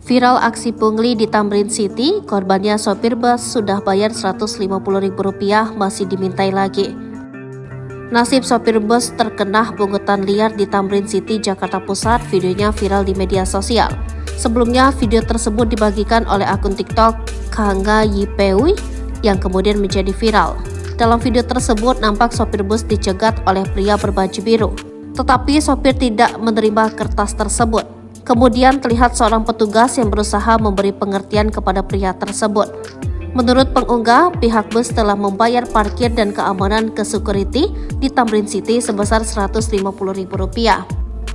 Viral aksi pungli di Tamrin City, korbannya sopir bus sudah bayar Rp150.000 masih dimintai lagi. Nasib sopir bus terkena pungutan liar di Tamrin City, Jakarta Pusat, videonya viral di media sosial. Sebelumnya, video tersebut dibagikan oleh akun TikTok Kanga Yipewi yang kemudian menjadi viral. Dalam video tersebut, nampak sopir bus dicegat oleh pria berbaju biru. Tetapi sopir tidak menerima kertas tersebut. Kemudian terlihat seorang petugas yang berusaha memberi pengertian kepada pria tersebut. Menurut pengunggah, pihak bus telah membayar parkir dan keamanan ke security di Tamrin City sebesar Rp150.000.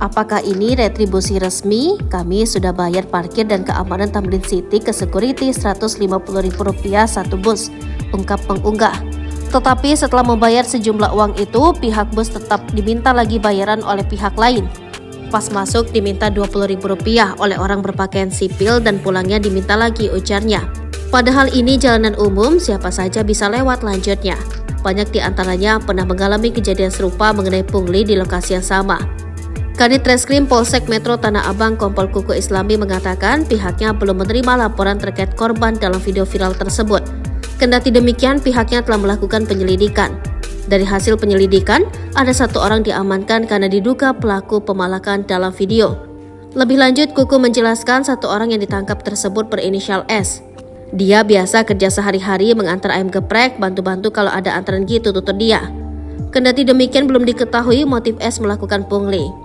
Apakah ini retribusi resmi? Kami sudah bayar parkir dan keamanan Tamrin City ke security Rp150.000 satu bus, ungkap pengunggah. Tetapi setelah membayar sejumlah uang itu, pihak bus tetap diminta lagi bayaran oleh pihak lain. Pas masuk diminta Rp20.000 oleh orang berpakaian sipil dan pulangnya diminta lagi, ujarnya. Padahal ini jalanan umum, siapa saja bisa lewat, lanjutnya. Banyak di antaranya pernah mengalami kejadian serupa mengenai pungli di lokasi yang sama. Kanit Reskrim Polsek Metro Tanah Abang Kompol Kuku Islami mengatakan pihaknya belum menerima laporan terkait korban dalam video viral tersebut. Kendati demikian, pihaknya telah melakukan penyelidikan. Dari hasil penyelidikan, ada satu orang diamankan karena diduga pelaku pemalakan dalam video. Lebih lanjut, Kuku menjelaskan satu orang yang ditangkap tersebut berinisial S. Dia biasa kerja sehari-hari mengantar ayam geprek, bantu-bantu kalau ada antaran gitu, tutur dia. Kendati demikian, belum diketahui motif S melakukan pungli.